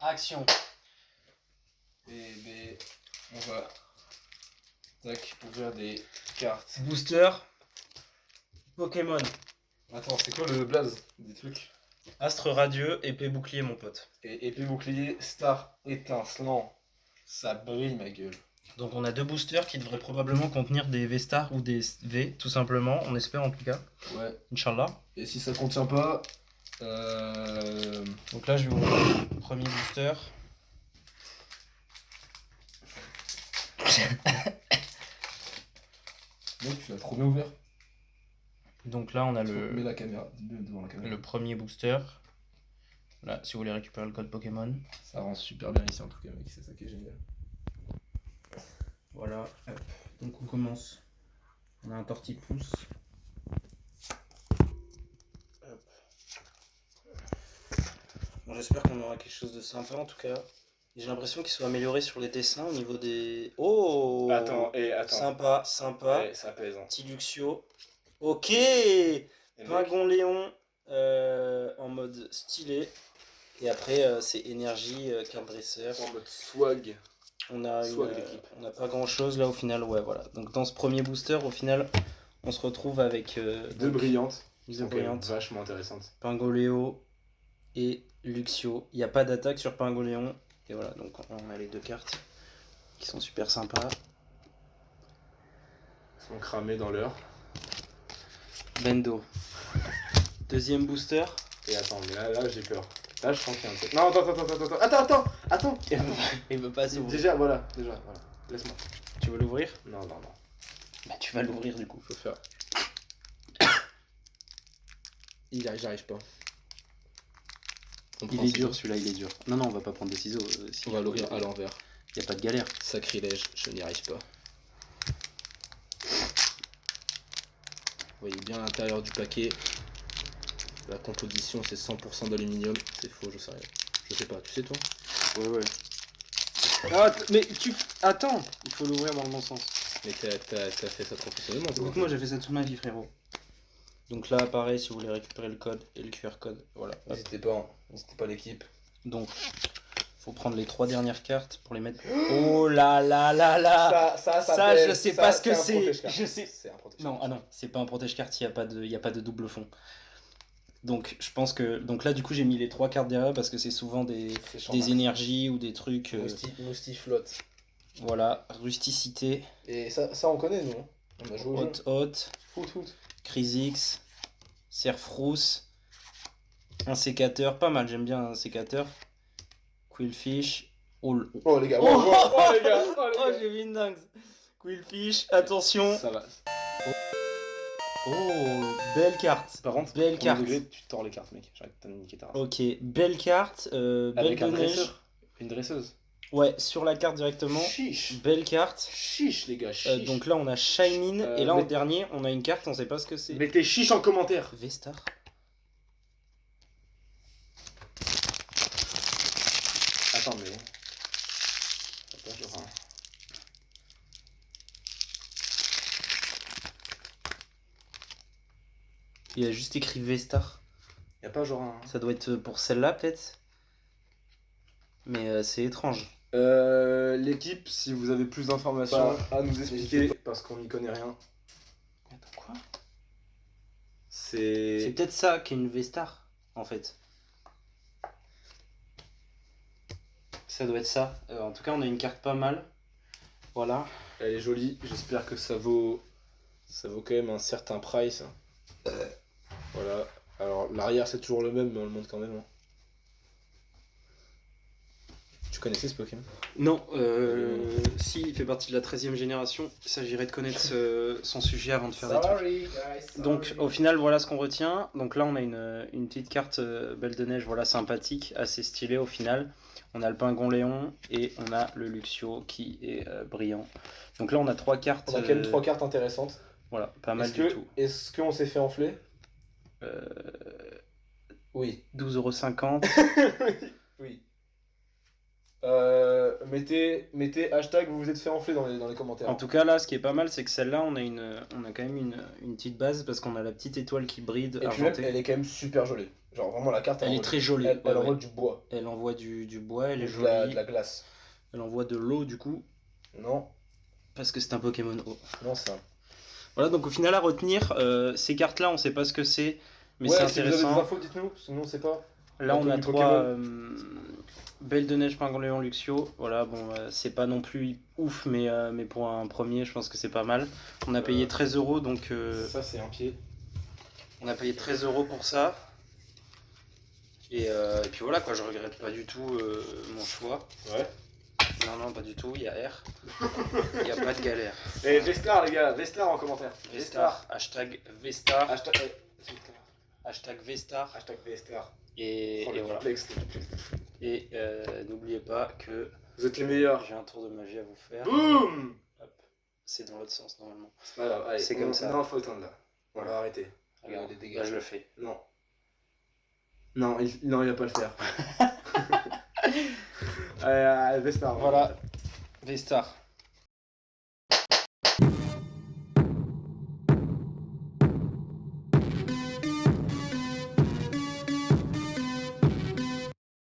Action. Et on va ouvrir des cartes. Booster. Pokémon. Attends, c'est quoi le blaze des trucs? Astre radieux, épée bouclier mon pote. Et épée bouclier, star étincelant. Ça brille ma gueule. Donc on a 2 boosters qui devraient probablement contenir des V-Stars ou des V, tout simplement, on espère en tout cas. Ouais. Inch'Allah. Et si ça contient pas... Donc là je vais ouvrir le premier booster. Mec, tu l'as trop bien ouvert. Donc là on a Mets la caméra, devant la caméra. le premier booster. Là, si vous voulez récupérer le code Pokémon. Ça rend super bien ici en tout cas, mec, c'est ça qui est génial. Voilà, hop. Donc on commence. On a un tortipousse. Hop. Bon, j'espère qu'on aura quelque chose de sympa en tout cas. J'ai l'impression qu'ils sont améliorés sur les dessins au niveau des... Oh Attends. Sympa, sympa. Ouais, ça pèse. Hein. Petit Luxio. Ok. Et Pingon Léon en mode stylé. Et après c'est énergie, carte dresseur. En mode swag. On n'a pas grand chose là au final, ouais voilà. Donc dans ce premier booster au final on se retrouve avec deux brillantes. Deux brillantes. Vachement intéressantes. Pingoléo et Luxio. Il n'y a pas d'attaque sur Pingoléon. Et voilà, donc on a les 2 cartes qui sont super sympas. Ils sont cramés dans l'heure. Bendo. Deuxième booster. Et attends, mais là j'ai peur. Là je sens qu'il y a un truc. Non, attends. Il veut pas s'ouvrir. Déjà, voilà. Laisse-moi. Tu veux l'ouvrir? Non. Bah tu vas l'ouvrir du coup. Faut faire. J'arrive pas. Il est dur celui-là, il est dur. Non, on va pas prendre des ciseaux. On va l'ouvrir à l'envers. Y a pas de galère. Sacrilège, je n'y arrive pas. Vous voyez bien l'intérieur du paquet. La composition c'est 100% d'aluminium. C'est faux, je sais rien. Je sais pas, tu sais toi? Ouais. Ah, mais tu... Attends, il faut l'ouvrir dans le bon sens. Mais t'as fait ça professionnellement. Écoute, moi j'ai fait ça toute ma vie, frérot. Donc là, pareil, si vous voulez récupérer le code et le QR code, voilà. N'hésitez pas l'équipe. Donc, faut prendre les 3 dernières cartes pour les mettre. Oh là là. Ça je sais pas ce que c'est. Je sais. C'est un protège. Non, c'est pas un protège-carte, il y a pas de double fond. Donc je pense que là du coup j'ai mis les 3 cartes derrière parce que c'est souvent des énergies ou des trucs. Moustiflotte. Voilà, rusticité. Et ça on connaît nous. On a joué au jeu. Foot. Crisix, Serfrousse, un sécateur, pas mal, j'aime bien un sécateur. Quillfish. Oh les gars, oh les gars. Oh j'ai vu une dingue. Quillfish, attention. Ça va. Oh, belle carte. Par contre, belle carte. Degré, tu tords les cartes, mec. J'arrête de niquer ta race. Ok, belle carte. Avec belle un de neige. dresseur. Une dresseuse. Ouais, sur la carte directement. Chiche. Belle carte. Chiche, les gars, chiche. Donc là, on a Shinin. Et là, en dernier, on a une carte, on sait pas ce que c'est. Mettez chiche en commentaire. V-Star. Attends, mais. Attends, genre. Il a juste écrit V-Star. Y'a pas genre un. Ça doit être pour celle-là, peut-être. Mais c'est étrange. L'équipe, si vous avez plus d'informations à nous expliquer, parce qu'on n'y connaît rien. Attends, quoi? C'est peut-être ça qui est une V-Star, en fait. Ça doit être ça. En tout cas, on a une carte pas mal. Voilà. Elle est jolie. J'espère que ça vaut quand même un certain price. Voilà. Alors, l'arrière, c'est toujours le même, mais on le montre quand même. Hein. Tu connaissais ce Pokémon? Non, si, il fait partie de la 13e génération. Il s'agirait de connaître son sujet avant de faire des trucs. Donc, au final, voilà ce qu'on retient. Donc là, on a une petite carte Belle de Neige, voilà, sympathique, assez stylée au final. On a le Pingon Léon et on a le Luxio qui est brillant. Donc là, on a 3 cartes. On a quand même 3 cartes intéressantes. Voilà, pas mal du tout. Est-ce qu'on s'est fait enfler? Oui. 12,50 €. Oui. Mettez hashtag vous vous êtes fait enfler dans les commentaires. En tout cas là ce qui est pas mal c'est que celle-là on a quand même une petite base parce qu'on a la petite étoile qui bride et puis même, elle est quand même super jolie. Genre vraiment la carte, Elle est très jolie. Elle envoie du bois. Elle envoie du bois, elle est De jolie. la glace. Elle envoie de l'eau du coup. Non. Parce que c'est un Pokémon eau. Non, ça. Voilà, donc au final à retenir, ces cartes-là, on sait pas ce que c'est, mais ouais, c'est si vous avez des intéressant. infos, dites-nous, parce que nous on sait pas. Là, on a du 3 Belle de Neige, Pingouin, Luxio. Voilà, bon, c'est pas non plus ouf, mais pour un premier, je pense que c'est pas mal. On a payé 13 €, donc. Ça, c'est un pied. On a payé 13 € pour ça. Et puis voilà, quoi, je regrette pas du tout mon choix. Ouais. Non, pas du tout, il y a R. Il n'y a pas de galère. Et Vestar, les gars, Vestar en commentaire. Vestar, hashtag Vestar. Hashtag Vestar. Hashtag Vestar. Et voilà. Et n'oubliez pas que vous êtes les meilleurs. J'ai un tour de magie à vous faire. Boum. C'est dans l'autre sens normalement. C'est pas grave, allez, c'est comme ça. Non, faut éteindre là. On va arrêter. Regarde, les dégâts. Là, je le fais. Non. Non, il va pas le faire. Vestar. Voilà. Vestar.